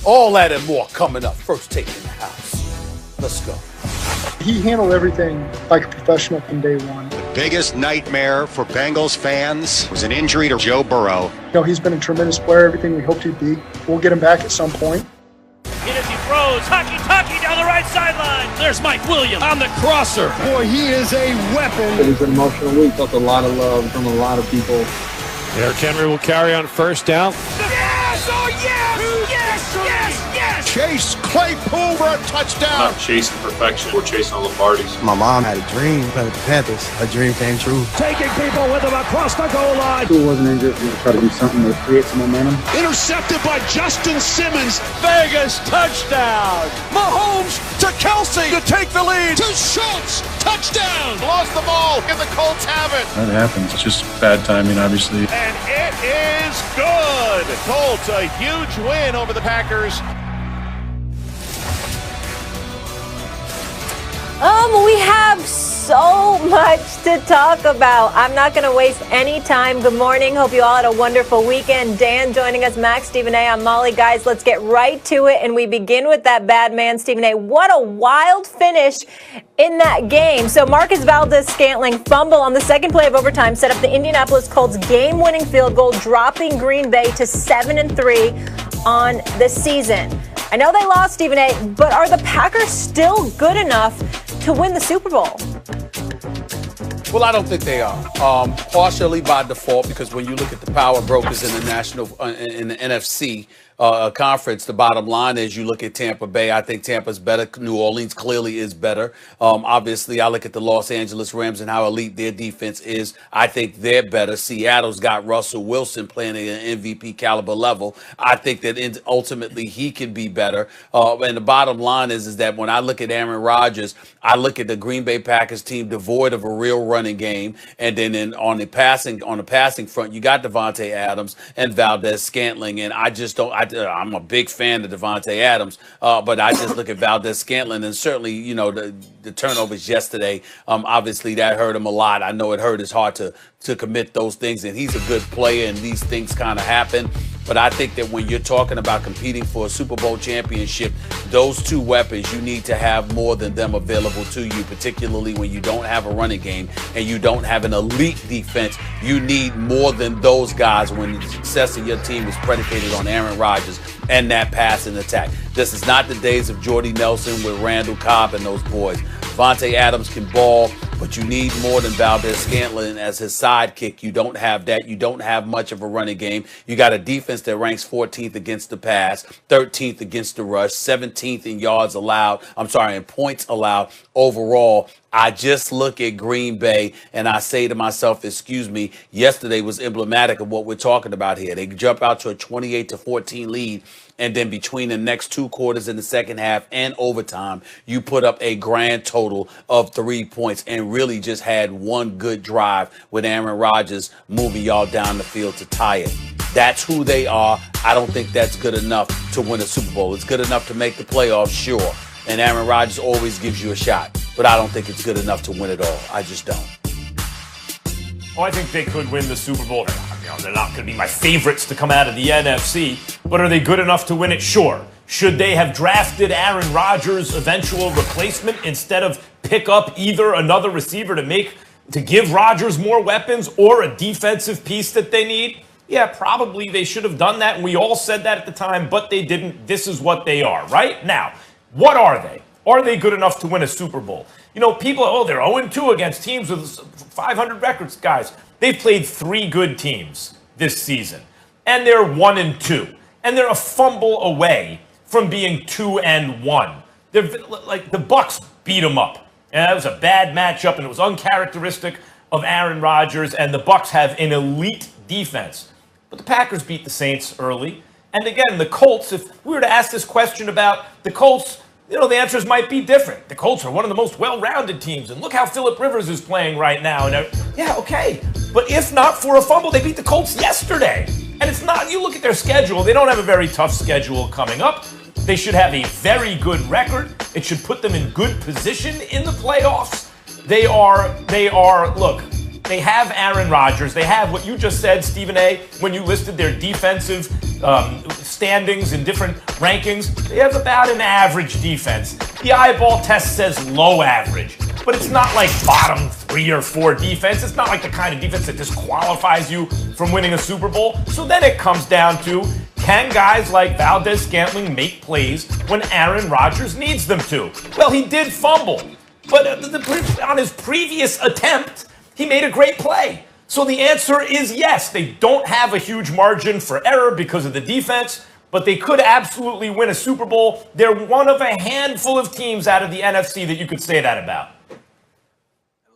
All that and more coming up. First take in the house. Let's go. He handled everything like a professional from day one. The biggest nightmare for Bengals fans was an injury to Joe Burrow. He's been a tremendous player, everything we hoped he'd be. We'll get him back at some point. In as he throws, Taki down the right sideline. There's Mike Williams on the crosser. Boy, he is a weapon. It was an emotional week. Felt a lot of love from a lot of people. Derrick Henry will carry on first down. Yes! Oh, yes! Yes! Yes! Yes! Chase Claypool for a touchdown. We're not chasing perfection. We're chasing all the parties. My mom had a dream playing with the Panthers. Her dream came true. Taking people with him across the goal line. Who wasn't injured? We try to do something to create some momentum. Intercepted by Justin Simmons. Vegas touchdown. Mahomes to Kelsey to take the lead. To Schultz. Touchdown. Lost the ball, and the Colts have it. That happens. It's just bad timing, obviously. And it is good. Colts, a huge win over the Packers. We have so much to talk about. I'm not going to waste any time. Good morning. Hope you all had a wonderful weekend. Dan joining us, Max, Stephen A. I'm Molly. Guys, let's get right to it. And we begin with that bad man, Stephen A. What a wild finish in that game. So Marcus Valdes-Scantling fumble on the second play of overtime set up the Indianapolis Colts game-winning field goal, dropping Green Bay to 7-3 on the season. I know they lost, Stephen A., but are the Packers still good enough to win the Super Bowl? Well, I don't think they are. Partially by default, because when you look at the power brokers in the NFC conference, the bottom line is you look at Tampa Bay. I think Tampa's better. New Orleans clearly is better. Obviously, I look at the Los Angeles Rams and how elite their defense is. I think they're better. Seattle's got Russell Wilson playing at an MVP caliber level. I think that ultimately he can be better. And the bottom line is that when I look at Aaron Rodgers, I look at the Green Bay Packers team devoid of a real running game. And then on the passing front, you got Devontae Adams and Valdes-Scantling. And I just don't. I'm a big fan of Devontae Adams, but I just look at Valdes-Scantling, and certainly, the turnovers yesterday, obviously that hurt him a lot. I know it hurt his heart to commit those things, and he's a good player, and these things kind of happen. But I think that when you're talking about competing for a Super Bowl championship, those two weapons, you need to have more than them available to you, particularly when you don't have a running game and you don't have an elite defense. You need more than those guys when the success of your team is predicated on Aaron Rodgers and that passing attack. This is not the days of Jordy Nelson with Randall Cobb and those boys. Devontae Adams can ball, but you need more than Valdes-Scantling as his sidekick. You don't have that. You don't have much of a running game. You got a defense that ranks 14th against the pass, 13th against the rush, 17th in yards allowed. In points allowed overall. I just look at Green Bay and I say to myself, yesterday was emblematic of what we're talking about here. They jump out to a 28-14 lead. And then between the next two quarters in the second half and overtime, you put up a grand total of 3 points and really just had one good drive with Aaron Rodgers moving y'all down the field to tie it. That's who they are. I don't think that's good enough to win a Super Bowl. It's good enough to make the playoffs, sure. And Aaron Rodgers always gives you a shot. But I don't think it's good enough to win it all. I just don't. Oh, I think they could win the Super Bowl. They're not going to be my favorites to come out of the NFC, but are they good enough to win it? Sure. Should they have drafted Aaron Rodgers' eventual replacement instead of pick up either another receiver to give Rodgers more weapons or a defensive piece that they need? Yeah, probably they should have done that, and we all said that at the time, but they didn't. This is what they are, right? Now, what are they? Are they good enough to win a Super Bowl? People, they're 0-2 against teams with 500 records. Guys, they've played 3 good teams this season, and they're 1-2, and they're a fumble away from being 2-1. The Bucs beat them up, and that was a bad matchup, and it was uncharacteristic of Aaron Rodgers, and the Bucs have an elite defense. But the Packers beat the Saints early, and again, the Colts, if we were to ask this question about the Colts, the answers might be different. The Colts are one of the most well-rounded teams, and look how Phillip Rivers is playing right now. And yeah, okay. But if not for a fumble, they beat the Colts yesterday. And it's not, you look at their schedule, they don't have a very tough schedule coming up. They should have a very good record. It should put them in good position in the playoffs. Look, they have Aaron Rodgers. They have what you just said, Stephen A., when you listed their defensive standings and different rankings, they have about an average defense. The eyeball test says low average, but it's not like bottom 3 or 4 defense. It's not like the kind of defense that disqualifies you from winning a Super Bowl. So then it comes down to, can guys like Valdez-Scantling make plays when Aaron Rodgers needs them to? Well, he did fumble, but on his previous attempt, he made a great play. So the answer is yes. They don't have a huge margin for error because of the defense, but they could absolutely win a Super Bowl. They're one of a handful of teams out of the NFC that you could say that about.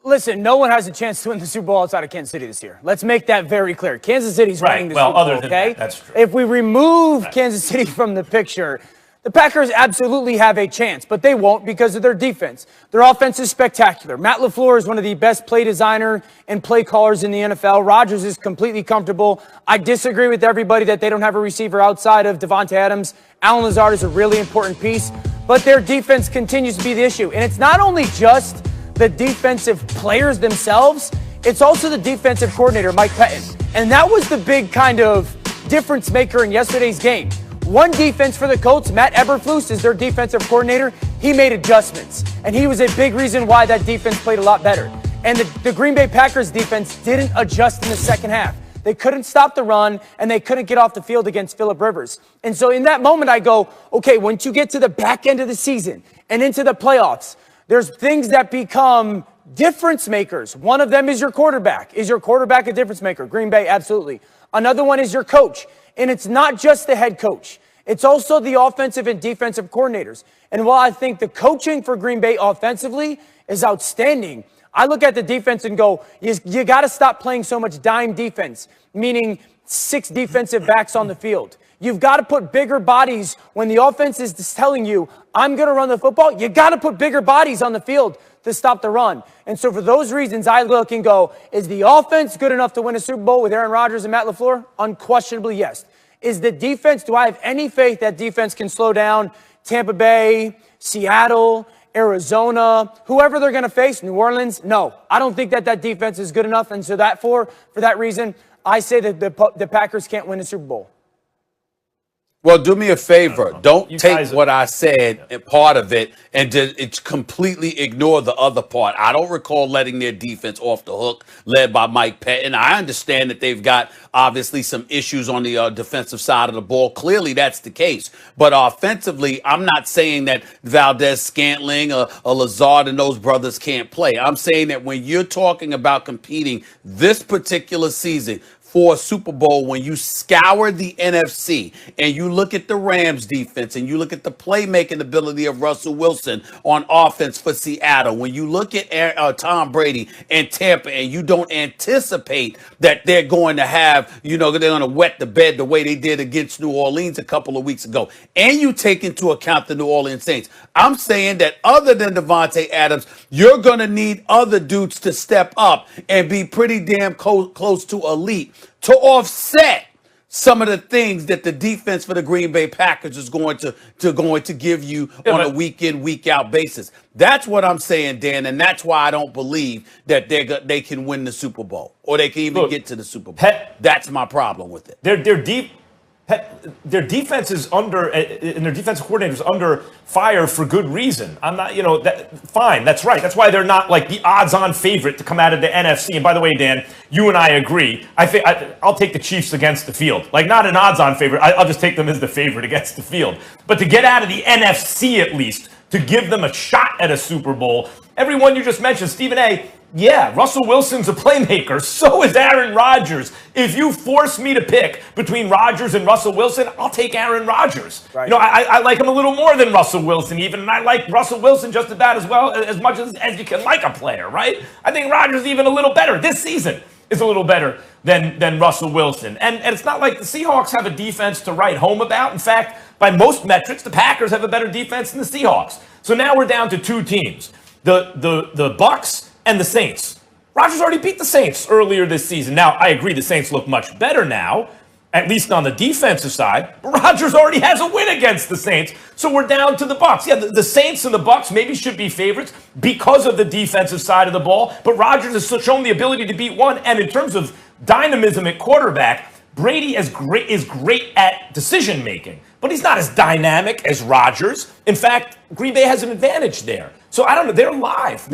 Listen, no one has a chance to win the Super Bowl outside of Kansas City this year. Let's make that very clear. Kansas City's winning the Super Bowl, other than okay? That's true. If we remove Kansas City from the picture, the Packers absolutely have a chance, but they won't because of their defense. Their offense is spectacular. Matt LaFleur is one of the best play designer and play callers in the NFL. Rodgers is completely comfortable. I disagree with everybody that they don't have a receiver outside of Devontae Adams. Allen Lazard is a really important piece, but their defense continues to be the issue. And it's not only just the defensive players themselves, it's also the defensive coordinator, Mike Pettin. And that was the big kind of difference maker in yesterday's game. One defense for the Colts, Matt Eberflus is their defensive coordinator. He made adjustments, and he was a big reason why that defense played a lot better. And the Green Bay Packers defense didn't adjust in the second half. They couldn't stop the run, and they couldn't get off the field against Phillip Rivers. And so in that moment, I go, okay, once you get to the back end of the season and into the playoffs, there's things that become difference makers. One of them is your quarterback. Is your quarterback a difference maker? Green Bay, absolutely. Another one is your coach. And it's not just the head coach. It's also the offensive and defensive coordinators. And while I think the coaching for Green Bay offensively is outstanding, I look at the defense and go, you got to stop playing so much dime defense, meaning 6 defensive backs on the field. You've got to put bigger bodies when the offense is telling you, I'm going to run the football. You got to put bigger bodies on the field to stop the run. And so for those reasons, I look and go, is the offense good enough to win a Super Bowl with Aaron Rodgers and Matt LaFleur? Unquestionably, yes. Is the defense, do I have any faith that defense can slow down Tampa Bay, Seattle, Arizona, whoever they're going to face, New Orleans? No, I don't think that defense is good enough. And so for that reason, I say that the Packers can't win a Super Bowl. Well, do me a favor. Don't take what I said and part of it and just completely ignore the other part. I don't recall letting their defense off the hook, led by Mike Pettin. I understand that they've got obviously some issues on the defensive side of the ball. Clearly, that's the case. But offensively, I'm not saying that Valdez-Scantling or Lazard and those brothers can't play. I'm saying that when you're talking about competing this particular season for a Super Bowl, when you scour the NFC and you look at the Rams defense and you look at the playmaking ability of Russell Wilson on offense for Seattle, when you look at Tom Brady and Tampa and you don't anticipate that they're going to have, they're going to wet the bed the way they did against New Orleans a couple of weeks ago, and you take into account the New Orleans Saints, I'm saying that other than Devontae Adams, you're going to need other dudes to step up and be pretty damn close to elite to offset some of the things that the defense for the Green Bay Packers is going to give you on a week in, week out basis. That's what I'm saying, Dan, and that's why I don't believe that they can win the Super Bowl or they can even get to the Super Bowl. That's my problem with it. Their defense is under, and their defensive coordinator is under fire for good reason. I'm not, fine, that's right. That's why they're not like the odds-on favorite to come out of the NFC. And by the way, Dan, you and I agree. I think I'll take the Chiefs against the field. Like, not an odds-on favorite. I'll just take them as the favorite against the field. But to get out of the NFC at least, to give them a shot at a Super Bowl, everyone you just mentioned, Stephen A., yeah, Russell Wilson's a playmaker. So is Aaron Rodgers. If you force me to pick between Rodgers and Russell Wilson, I'll take Aaron Rodgers. Right. I like him a little more than Russell Wilson even, and I like Russell Wilson just about as much as you can like a player, right? I think Rodgers is even a little better. This season is a little better than Russell Wilson. And it's not like the Seahawks have a defense to write home about. In fact, by most metrics, the Packers have a better defense than the Seahawks. So now we're down to 2 teams, the Bucs and the Saints. Rodgers already beat the Saints earlier this season. Now, I agree the Saints look much better now, at least on the defensive side. But Rodgers already has a win against the Saints, so we're down to the Bucs. Yeah, the Saints and the Bucs maybe should be favorites because of the defensive side of the ball, but Rodgers has shown the ability to beat one, and in terms of dynamism at quarterback, Brady is great at decision making, but he's not as dynamic as Rodgers. In fact, Green Bay has an advantage there. So I don't know. They're live.